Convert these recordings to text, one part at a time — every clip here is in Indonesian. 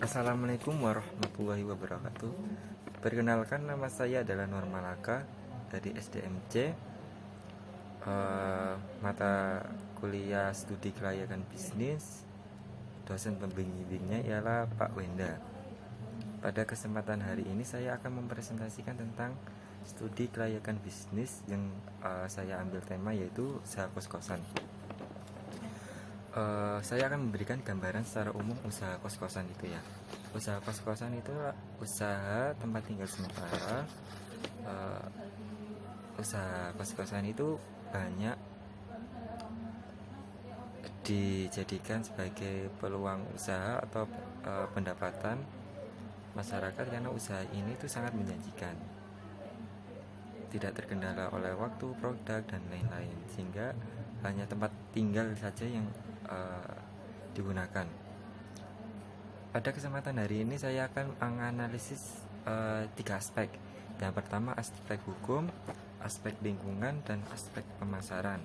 Assalamualaikum warahmatullahi wabarakatuh. Perkenalkan, nama saya adalah Normalaka dari SDMC. Mata kuliah studi kelayakan bisnis. Dosen pembimbingnya ialah Pak Wenda. Pada kesempatan hari ini saya akan mempresentasikan tentang studi kelayakan bisnis yang saya ambil tema yaitu usaha kos-kosan. Saya akan memberikan gambaran secara umum usaha kos-kosan itu ya. Usaha kos-kosan itu usaha tempat tinggal sementara. Usaha kos-kosan itu banyak dijadikan sebagai peluang usaha atau pendapatan masyarakat karena usaha ini itu sangat menjanjikan, tidak terkendala oleh waktu, produk, dan lain-lain, sehingga hanya tempat tinggal saja yang digunakan. Pada kesempatan hari ini saya akan menganalisis 3 aspek. Yang pertama aspek hukum, aspek lingkungan, dan aspek pemasaran.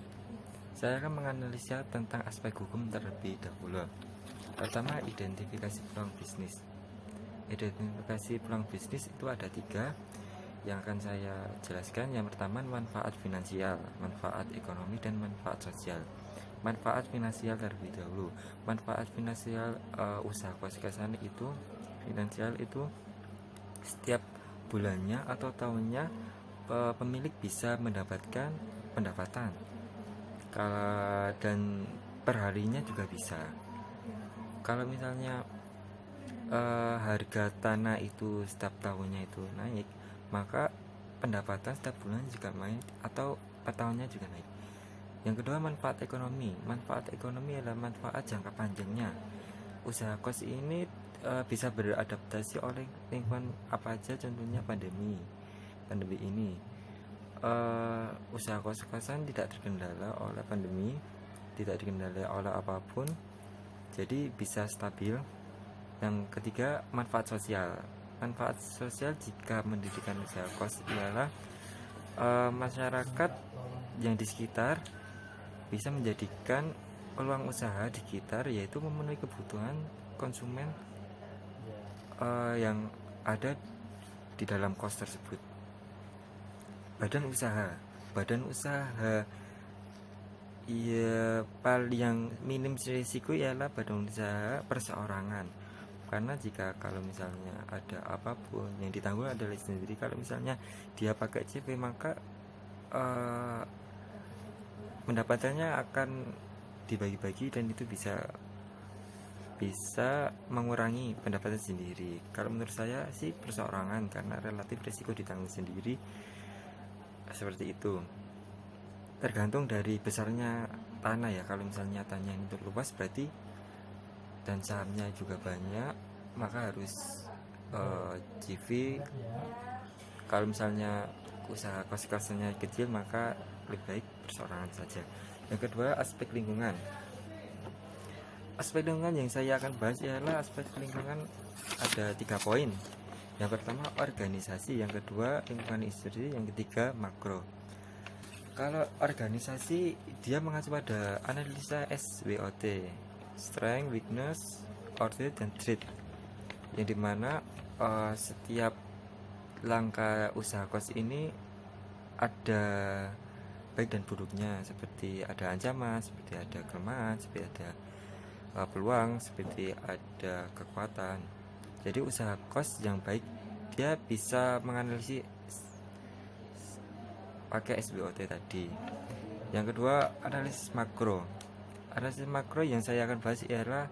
Saya akan menganalisa tentang aspek hukum terlebih dahulu. Pertama, identifikasi peluang bisnis. Identifikasi peluang bisnis itu ada 3 yang akan saya jelaskan. Yang pertama, manfaat finansial, manfaat ekonomi, dan manfaat sosial. Manfaat finansial terlebih dahulu. Manfaat finansial usaha kos-kosan itu, finansial itu setiap bulannya atau tahunnya pemilik bisa mendapatkan pendapatan, dan perharinya juga bisa. Kalau misalnya harga tanah itu setiap tahunnya itu naik, maka pendapatan setiap bulan juga naik atau per tahunnya juga naik. Yang kedua, manfaat ekonomi. Manfaat ekonomi adalah manfaat jangka panjangnya. Usaha kos ini bisa beradaptasi oleh lingkungan apa aja, contohnya pandemi ini. Usaha kos-kosan tidak terkendala oleh pandemi, tidak terkendala oleh apapun, jadi bisa stabil. Yang ketiga, manfaat sosial. Manfaat sosial jika mendirikan usaha kos ialah masyarakat yang di sekitar bisa menjadikan peluang usaha di sekitar, yaitu memenuhi kebutuhan konsumen yang ada di dalam kos tersebut. Badan usaha ya, paling minim risiko ialah badan usaha perseorangan, karena kalau misalnya ada apapun yang ditanggung adalah sendiri. Kalau misalnya dia pakai CV, maka pendapatannya akan dibagi-bagi dan itu bisa mengurangi pendapatan sendiri. Kalau menurut saya sih perseorangan, karena relatif risiko ditanggung sendiri, seperti itu. Tergantung dari besarnya tanah ya. Kalau misalnya tanahnya itu luas berarti dan sahamnya juga banyak, maka harus CV. Kalau misalnya usaha kos-kosannya kecil, maka lebih baik perseorangan saja. Yang kedua, aspek lingkungan. Aspek lingkungan yang saya akan bahas ialah aspek lingkungan ada 3 poin. Yang pertama, organisasi. Yang kedua, lingkungan industri. Yang ketiga, makro. Kalau organisasi, dia mengacu pada analisa SWOT, strength, weakness, opportunity, dan threat, yang dimana setiap langkah usaha kos ini ada baik dan buruknya, seperti ada ancaman, seperti ada kelemahan, seperti ada peluang, seperti ada kekuatan. Jadi usaha kos yang baik dia bisa menganalisis pakai SWOT tadi. Yang kedua, analisis makro. Analisis makro yang saya akan bahas ialah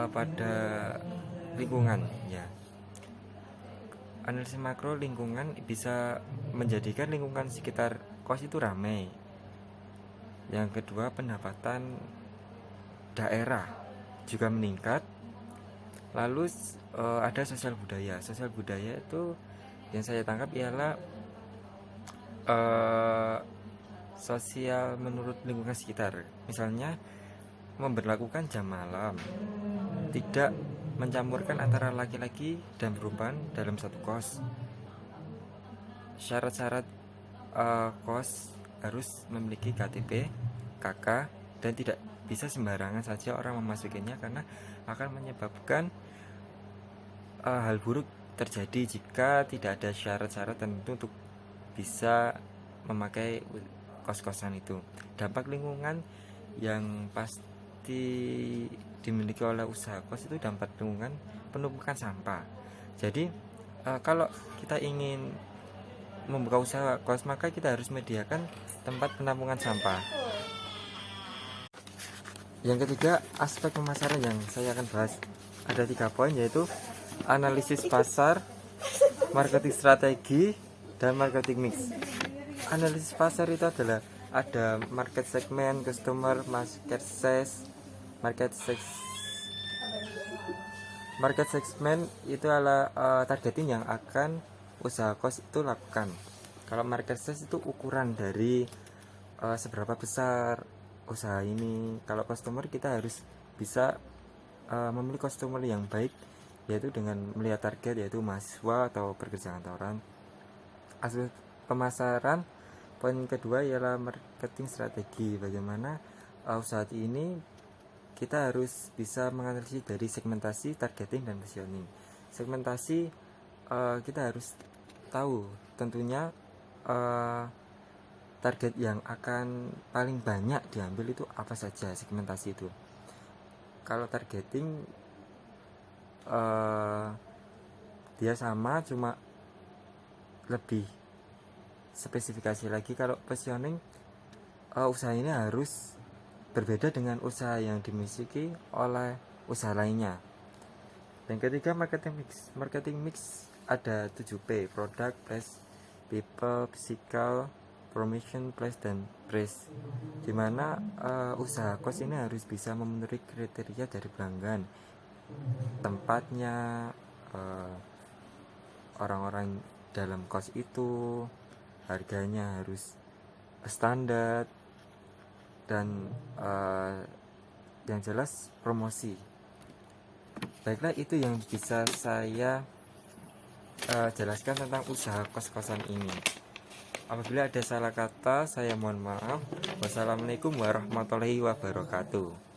pada lingkungan ya. Analisis makro lingkungan bisa menjadikan lingkungan sekitar kos itu ramai. Yang kedua, pendapatan daerah juga meningkat. Lalu ada sosial budaya. Sosial budaya itu yang saya tangkap ialah sosial menurut lingkungan sekitar. Misalnya memberlakukan jam malam, tidak mencampurkan antara laki-laki dan perempuan dalam satu kos. Syarat-syarat kos harus memiliki KTP, KK, dan tidak bisa sembarangan saja orang memasukinya, karena akan menyebabkan hal buruk terjadi jika tidak ada syarat-syarat tertentu untuk bisa memakai kos-kosan itu. Dampak lingkungan yang pasti dimiliki oleh usaha kos itu dampak lingkungan penumpukan sampah. Jadi kalau kita ingin membuka usaha kos, maka kita harus menyediakan tempat penampungan sampah. Yang ketiga, aspek pemasaran yang saya akan bahas ada 3 poin, yaitu analisis pasar, marketing strategi, dan marketing mix. Analisis pasar itu adalah ada market segment, customer, market segment itu adalah targeting yang akan usaha kos itu lakukan. Kalau market size itu ukuran dari seberapa besar usaha ini. Kalau customer, kita harus bisa memilih customer yang baik, yaitu dengan melihat target, yaitu mahasiswa atau pekerja kantoran. Aspek pemasaran, poin kedua ialah marketing strategi. Bagaimana usaha ini kita harus bisa menganalisis dari segmentasi, targeting, dan positioning. Segmentasi, kita harus tahu tentunya target yang akan paling banyak diambil itu apa saja. Segmentasi itu, kalau targeting dia sama, cuma lebih spesifikasi lagi. Kalau positioning, usaha ini harus berbeda dengan usaha yang dimiliki oleh usaha lainnya. Yang ketiga, marketing mix ada 7P: product, place, people, physical, promotion, place, dan price. Dimana usaha kos ini harus bisa memenuhi kriteria dari pelanggan, tempatnya, orang-orang dalam kos itu, harganya harus standar, dan yang jelas promosi. Baiklah, itu yang bisa saya jelaskan tentang usaha kos-kosan ini. Apabila ada salah kata, saya mohon maaf. Wassalamualaikum warahmatullahi wabarakatuh.